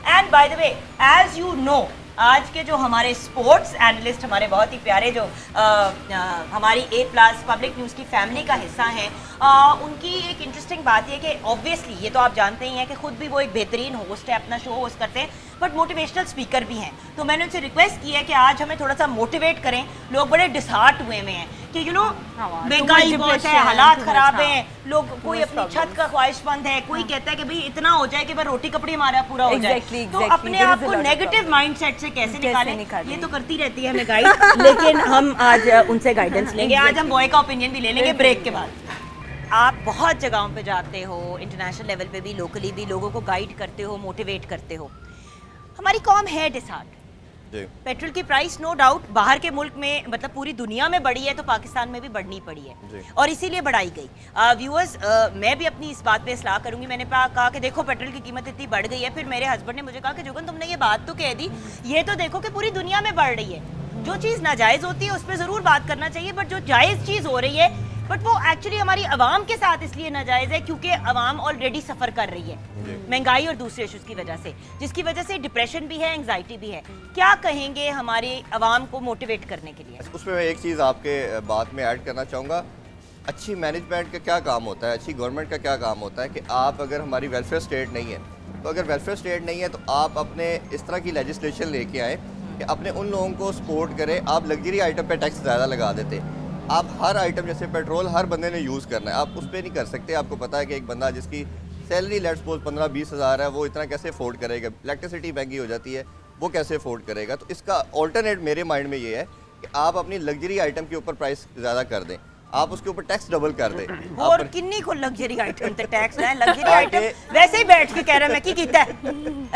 And by the way, as you know, आज के जो हमारे स्पोर्ट्स एनालिस्ट, हमारे बहुत ही प्यारे जो हमारी A+ पब्लिक न्यूज़ की फैमिली का हिस्सा हैं, उनकी एक इंटरेस्टिंग बात ये कि ऑब्वियसली ये तो आप जानते ही हैं कि खुद भी वो एक बेहतरीन होस्ट है, अपना शो होस्ट करते हैं, बट मोटिवेशनल स्पीकर भी हैं। तो मैंने उनसे रिक्वेस्ट की है कि आज हमें थोड़ा सा मोटिवेट करें। लोग बड़े डिसहार्ट हुए हैं कि यू नो महंगाई बहुत है, हालात खराब हैं, लोग कोई अपनी छत का ख्वाहिशमंद है, कोई कहता है कि भाई इतना हो जाए कि भाई रोटी कपड़ी हमारा पूरा हो जाए। तो अपने आप को नेगेटिव माइंडसेट से कैसे निकालें, ये तो करती रहती है हमें गाइड, लेकिन हम आज उनसे गाइडेंस लेंगे। आज हम बॉय का ओपिनियन भी ले लेंगे ब्रेक के बाद। आप बहुत जगहों पे जाते हो, इंटरनेशनल लेवल पे भी, लोकली भी, लोगों को गाइड करते हो, मोटिवेट करते हो। हमारी कौम है डिसहार्ट। पेट्रोल की प्राइस नो डाउट बाहर के मुल्क में, मतलब पूरी दुनिया में बढ़ी है, तो पाकिस्तान में भी बढ़नी पड़ी है और इसीलिए बढ़ाई गई। व्यूअर्स, मैं भी अपनी इस बात पे इस्लाह करूंगी। मैंने कहा कि देखो पेट्रोल की कीमत इतनी बढ़ गई है, फिर मेरे हस्बैंड ने मुझे कहा कि जुगन तुमने ये बात तो कह दी, ये तो देखो कि पूरी दुनिया में बढ़ रही है। जो चीज़ नाजायज़ होती है उस पर ज़रूर बात करना चाहिए, बट जो जायज़ चीज़ हो रही है, बट वो एक्चुअली हमारी आवाम के साथ इसलिए नाजायज़ है क्योंकि आवाम ऑलरेडी सफ़र कर रही है महंगाई और दूसरे इश्यूज की वजह से, जिसकी वजह से डिप्रेशन भी है, एंग्जाइटी भी है। क्या कहेंगे हमारी आवाम को मोटिवेट करने के लिए? उसमें मैं एक चीज़ आपके बात में ऐड करना चाहूँगा। अच्छी मैनेजमेंट का क्या काम होता है, अच्छी गवर्नमेंट का क्या काम होता है कि आप अगर हमारी वेलफेयर स्टेट नहीं है, तो अगर वेलफेयर स्टेट नहीं है तो आप अपने इस तरह की लेजिस्लेशन लेके आए कि अपने उन लोगों को सपोर्ट करें। आप लग्जरी आइटम पे टैक्स ज़्यादा लगा देते, आप हर आइटम जैसे पेट्रोल हर बंदे ने यूज़ करना है, आप उस पर नहीं कर सकते। आपको पता है कि एक बंदा जिसकी सैलरी लेट्स सपोज 15-20 हज़ार है, वो इतना कैसे अफोर्ड करेगा? इलेक्ट्रिसिटी महंगी हो जाती है, वो कैसे अफोर्ड करेगा? तो इसका ऑल्टरनेट मेरे माइंड में ये है कि आप अपनी लग्जरी आइटम के ऊपर प्राइस ज़्यादा कर दें, आप उसके ऊपर टैक्स डबल कर दें। और किन्नी को लग्जरी आइटम ते टैक्स है, लग्जरी आइटम वैसे ही बैठ के कह रहा मैं की कीता है,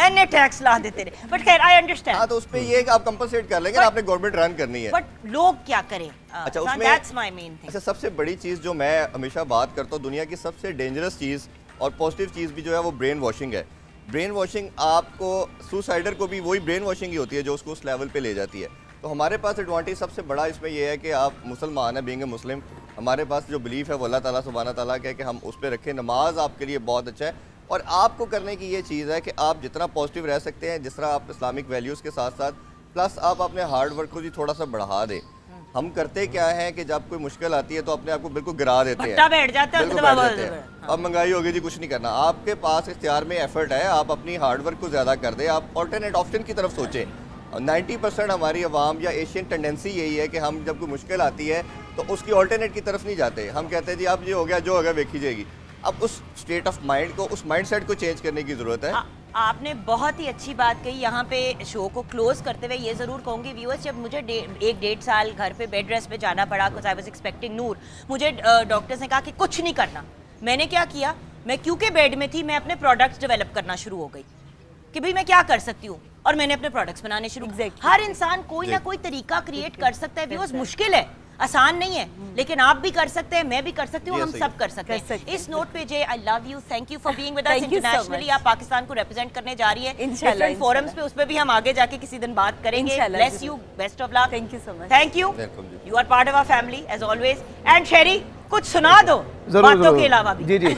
एने टैक्स ला देते रहे। बट खैर आई अंडरस्टैंड। हां, तो उस पे ये है कि आप कंपनसेट कर लेंगे, आपने गवर्नमेंट रन करनी है। बट लोग क्या करें? अच्छा, उसमें दैट्स माय मेन थिंग। अच्छा, सबसे बड़ी चीज़ जो मैं हमेशा बात करता हूँ, दुनिया की सबसे डेंजरस चीज़ और पॉजिटिव चीज़ भी जो है वो ब्रेन वॉशिंग है। ब्रेन वॉशिंग आपको, सुसाइडर को भी वही ब्रेन वॉशिंग ही होती है जो उसको उस लेवल पे ले जाती है। तो हमारे पास एडवांटेज सबसे बड़ा इसमें यह है कि आप मुसलमान हैं, बीइंग ए मुस्लिम, हमारे पास जो बिलीफ है वो अल्लाह ताला सुब्हाना ताला का है कि हम उस पर रखें। नमाज आपके लिए बहुत अच्छा है और आपको करने की ये चीज़ है कि आप जितना पॉजिटिव रह सकते हैं, जिस तरह आप इस्लामिक वैल्यूज़ के साथ साथ, प्लस आप अपने हार्ड वर्क को भी थोड़ा सा बढ़ा दें। हम करते क्या है कि जब कोई मुश्किल आती है तो अपने आप को बिल्कुल गिरा देते हैं, बैठ जाते हैं। अब महंगाई होगी जी, कुछ नहीं करना। आपके पास इख्तियार में एफर्ट है, आप अपनी हार्ड वर्क को ज़्यादा कर दें, आप ऑल्टरनेट ऑप्शन की तरफ सोचें। 90% हमारी आवाम या एशियन टेंडेंसी यही है कि हम जब कोई मुश्किल आती है तो उसकी ऑल्टरनेट की तरफ नहीं जाते, हम कहते हैं जी अब ये हो गया, जो होगा देखी जाएगी। अब उस स्टेट ऑफ माइंड को, उस माइंडसेट को चेंज करने की ज़रूरत है। आपने बहुत ही अच्छी बात कही। यहाँ पे शो को क्लोज करते हुए ये ज़रूर कहूँगी व्यूअर्स, जब मुझे 1-1.5 साल घर पे बेड रेस्ट पे जाना पड़ा, बिकॉज आई वाज एक्सपेक्टिंग नूर, मुझे डॉक्टर्स ने कहा कि कुछ नहीं करना। मैंने क्या किया, मैं क्योंकि बेड में थी, मैं अपने प्रोडक्ट्स डेवलप करना शुरू हो गई कि भाई मैं क्या कर सकती हूँ, और मैंने अपने प्रोडक्ट्स बनाने शुरू। हर इंसान कोई ना कोई तरीका क्रिएट कर सकता है व्यूअर्स। मुश्किल है, आसान नहीं है, लेकिन आप भी कर सकते हैं, मैं भी कर सकती हूँ, हम सब कर सकते हैं। इस नोट पे जे I love you, thank you for being with us internationally. आप पाकिस्तान को रिप्रेजेंट करने जा रही है डिफरेंट फोरम्स पे, उस पे भी हम आगे जाके किसी दिन बात करेंगे। Bless you, best of luck. Thank you so much. Thank you, you are part of our family as always. And Sherry, कुछ सुना दो बातों के अलावा भी। जी जी